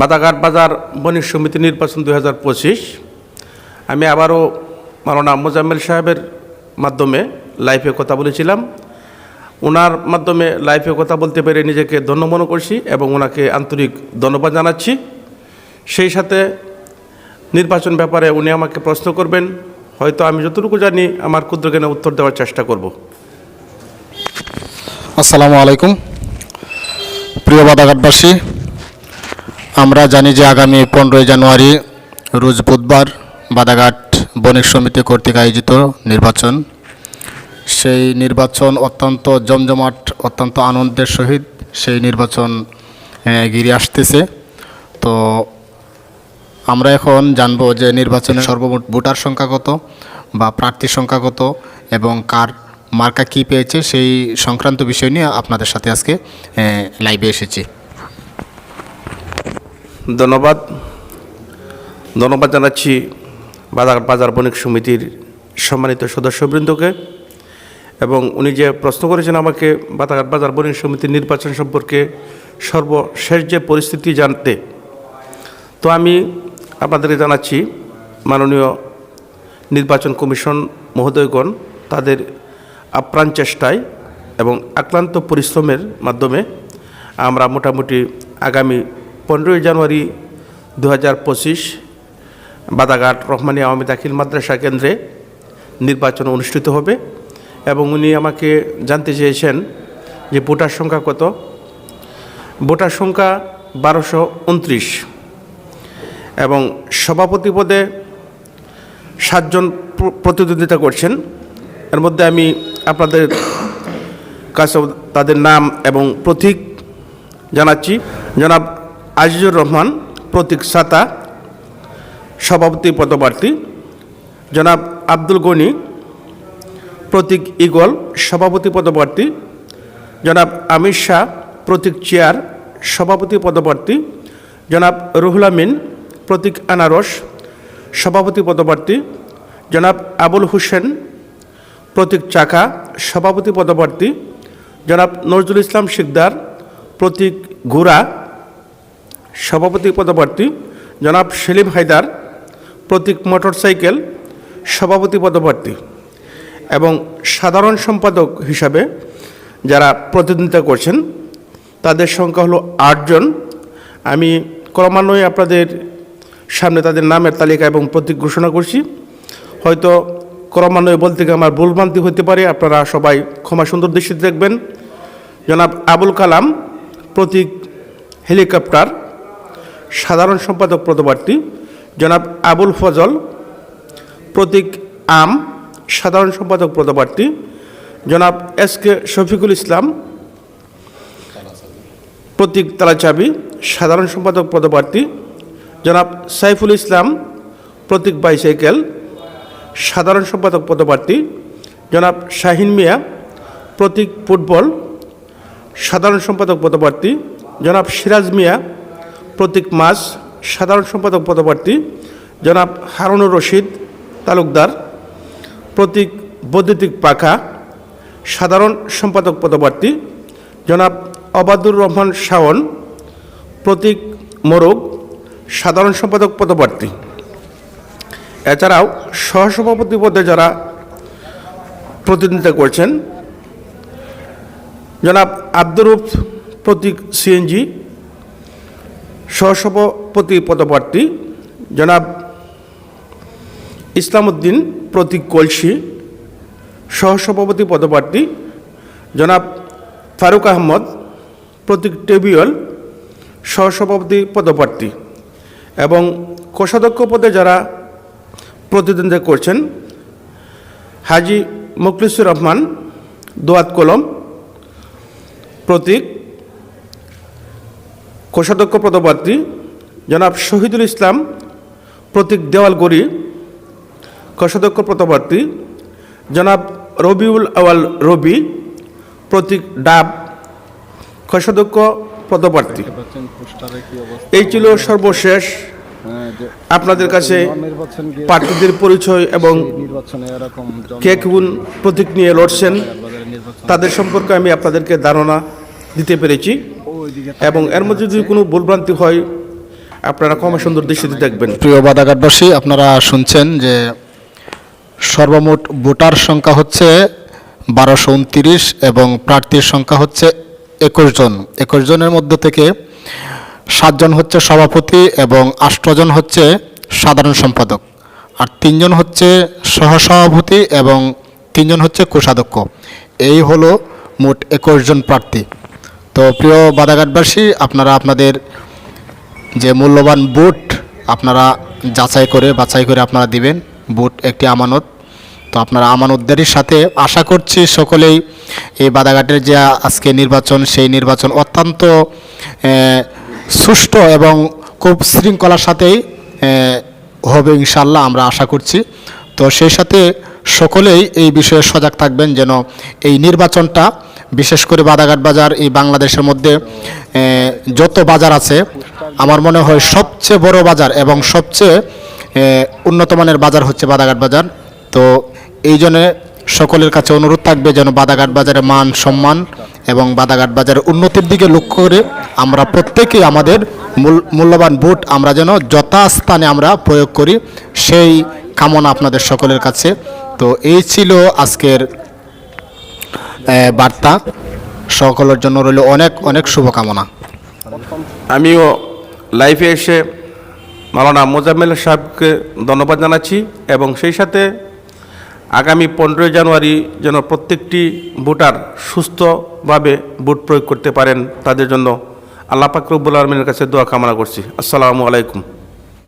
বাদাঘাট বাজার বণিক সমিতি নির্বাচন 2025। আমি আবারও মাওলানা মোজাম্মেল সাহেবের মাধ্যমে লাইভে কথা বলেছিলাম। ওনার মাধ্যমে লাইভে কথা বলতে পেরে নিজেকে ধন্য মনে করছি এবং ওনাকে আন্তরিক ধন্যবাদ জানাচ্ছি। সেই সাথে নির্বাচন ব্যাপারে উনি আমাকে প্রশ্ন করবেন, হয়তো আমি যতটুকু জানি আমার ক্ষুদ্র জ্ঞানে উত্তর দেওয়ার চেষ্টা করব। আসসালামু আলাইকুম। প্রিয় বাদাঘাটবাসী, আমরা জানি যে আগামী 15ই জানুয়ারি রোজ বুধবার বাদাঘাট বণিক সমিতি কর্তৃক আয়োজিত নির্বাচন। সেই নির্বাচন অত্যন্ত জমজমাট, অত্যন্ত আনন্দের সহিত সেই নির্বাচন ঘিরে আসতেছে। তো আমরা এখন জানব যে নির্বাচনের সর্বমোট ভোটার সংখ্যা কত বা প্রার্থী সংখ্যা কত এবং কার মার্কা কী পেয়েছে সেই সংক্রান্ত বিষয় নিয়ে আপনাদের সাথে আজকে লাইভে এসেছি। ধন্যবাদ জানাচ্ছি বাদাঘাট বাজার বণিক সমিতির সম্মানিত সদস্যবৃন্দকে। এবং উনি যে প্রশ্ন করেছেন আমাকে বাদাঘাট বাজার বণিক সমিতির নির্বাচন সম্পর্কে সর্বশেষ যে পরিস্থিতি জানতে, তো আমি আপনাদেরকে জানাচ্ছি মাননীয় নির্বাচন কমিশন মহোদয়গণ তাদের আপ্রাণ চেষ্টায় এবং আক্রান্ত পরিশ্রমের মাধ্যমে আমরা মোটামুটি আগামী 15ই জানুয়ারি 2025 বাদাঘাট রহমানী আওয়ামী দাখিল মাদ্রাসা কেন্দ্রে নির্বাচন অনুষ্ঠিত হবে। এবং উনি আমাকে জানতে চেয়েছেন যে ভোটার সংখ্যা কত। ভোটার সংখ্যা 1229 এবং সভাপতি পদে 7 জন প্রতিদ্বন্দ্বিতা করছেন। এর মধ্যে আমি আপনাদের কাছে তাদের নাম এবং প্রতীক জানাচ্ছি। জনাব আজিজুর রহমান, প্রতীক ছাতা, সভাপতি পদপ্রার্থী। জনাব আব্দুল গনি, প্রতীক ঈগল, সভাপতি পদপ্রার্থী। জনাব আমির শাহ, প্রতীক চেয়ার, সভাপতি পদপ্রার্থী। জনাব রুহুল আমিন, প্রতীক আনারস, সভাপতি পদপ্রার্থী। জনাব আবুল হোসেন, প্রতীক চাকা, সভাপতি পদপ্রার্থী। জনাব নজরুল ইসলাম শিকদার, প্রতীক ঘোড়া, সভাপতি পদপ্রার্থী। জনাব সেলিম হায়দার, প্রতীক মোটরসাইকেল, সভাপতি পদপ্রার্থী। এবং সাধারণ সম্পাদক হিসাবে যারা প্রতিদ্বন্দ্বিতা করছেন তাদের সংখ্যা হলো 8 জন। আমি ক্রমান্বয়ে আপনাদের সামনে তাদের নামের তালিকা এবং প্রতীক ঘোষণা করছি। হয়তো ক্রমান্বয়ে বলতে গিয়ে আমার ভুলভ্রান্তি হতে পারে, আপনারা সবাই ক্ষমা সুন্দর দৃষ্টিতে দেখবেন। জনাব আবুল কালাম, প্রতীক হেলিকপ্টার, সাধারণ সম্পাদক পদপ্রার্থী। জনাব আবুল ফজল, প্রতীক আম, সাধারণ সম্পাদক পদপ্রার্থী। জনাব এসকে শফিকুল ইসলাম, প্রতীক তালাচাবি, সাধারণ সম্পাদক পদপ্রার্থী। জনাব সাইফুল ইসলাম, প্রতীক বাইসাইকেল, সাধারণ সম্পাদক পদপ্রার্থী। জনাব শাহিন মিয়া, প্রতীক ফুটবল, সাধারণ সম্পাদক পদপ্রার্থী। জনাব সিরাজ মিয়া, প্রতীক মাছ, সাধারণ সম্পাদক পদপ্রার্থী। জনাব হারুনুর রশিদ তালুকদার, প্রতীক বৈদ্যুতিক পাখা, সাধারণ সম্পাদক পদপ্রার্থী। জনাব অবাদুর রহমান শাওন, প্রতীক মোরগ, সাধারণ সম্পাদক পদপ্রার্থী। এছাড়াও সহসভাপতি পদে যারা প্রতিদ্বন্দ্বিতা করছেন, জনাব আব্দুর রউফ, প্রতীক সিএনজি, সহসভাপতি পদপ্রার্থী। জনাব ইসলাম উদ্দিন, প্রতীক কলসি, সহসভাপতি পদপ্রার্থী। জনাব ফারুক আহমদ, প্রতীক টেবিয়ল, সহসভাপতি পদপ্রার্থী। এবং কোষাধ্যক্ষ পদে যারা প্রতিদ্বন্দ্বিতা করছেন, হাজি মুখলিসুর রহমান, দোয়াত কলম, প্রতীক কোষাধ্যক্ষ পদপ্রার্থী। জনাব শহীদুল ইসলাম, প্রতীক দেওয়ালগড়ি, কোষাধ্যক্ষ পদপ্রার্থী। জনাব রবিউল আওয়াল রবি, প্রতীক ডাব, কোষাধ্যক্ষ পদপ্রার্থী। এই ছিল সর্বশেষ আপনাদের কাছে প্রার্থীদের পরিচয় এবং কে কোন প্রতীক নিয়ে লড়ছেন তাদের সম্পর্কে আমি আপনাদেরকে ধারণা দিতে পেরেছি। এবং এর মধ্যে যদি কোনো ভুলভ্রান্তি হয় আপনারা কমে সুন্দর দৃষ্টিতে দেখবেন। প্রিয় বাদাঘাটবাসী, আপনারা শুনছেন যে সর্বমোট ভোটার সংখ্যা হচ্ছে 1229 এবং প্রার্থীর সংখ্যা হচ্ছে 21 জন। 21 জনের মধ্যে থেকে 7 জন হচ্ছে সভাপতি এবং 8 জন হচ্ছে সাধারণ সম্পাদক, আর 3 জন হচ্ছে সহসভাপতি এবং 3 জন হচ্ছে কোষাধ্যক্ষ। এই হলো মোট 21 জন প্রার্থী। তো প্রিয় বাদাঘাটবাসী, আপনারা আপনাদের যে মূল্যবান ভোট আপনারা বাছাই করে আপনারা দিবেন। ভোট একটি আমানত, তো আপনারা আমানতদারির সাথে আশা করছি সকলেই এই বাদাঘাটের যে আজকে নির্বাচন, সেই নির্বাচন অত্যন্ত সুষ্ঠু এবং খুব শৃঙ্খলার সাথেই হবে ইনশাল্লাহ, আমরা আশা করছি। তো সেই সাথে সকলেই এই বিষয়ে সজাগ থাকবেন যেন এই নির্বাচনটা, বিশেষ করে বাদাঘাট বাজার এই বাংলাদেশের মধ্যে যত বাজার আছে, আমার মনে হয় সবচেয়ে বড় বাজার এবং সবচেয়ে উন্নত মানের বাজার হচ্ছে বাদাঘাট বাজার। তো এই জন্যে সকলের কাছে অনুরোধ থাকবে যেন বাদাঘাট বাজারের মান সম্মান এবং বাদাঘাট বাজারের উন্নতির দিকে লক্ষ্য করে আমরা প্রত্যেকেই আমাদের মূল্যবান ভোট আমরা যেন যথাস্থানে আমরা প্রয়োগ করি, সেই কামনা আপনাদের সকলের কাছে। তো এই ছিল আজকের বার্তা। সকলের জন্য রইল অনেক অনেক শুভকামনা। আমিও লাইভে এসে মাওলানা মোজাম্মেল সাহেবকে ধন্যবাদ জানাচ্ছি এবং সেই সাথে আগামী 15 জানুয়ারি যেন প্রত্যেকটি ভোটার সুস্থভাবে ভোট প্রয়োগ করতে পারেন, তাদের জন্য আল্লাহ পাক রব্বুল আলামিনের কাছে দোয়া কামনা করছি। আসসালামু আলাইকুম।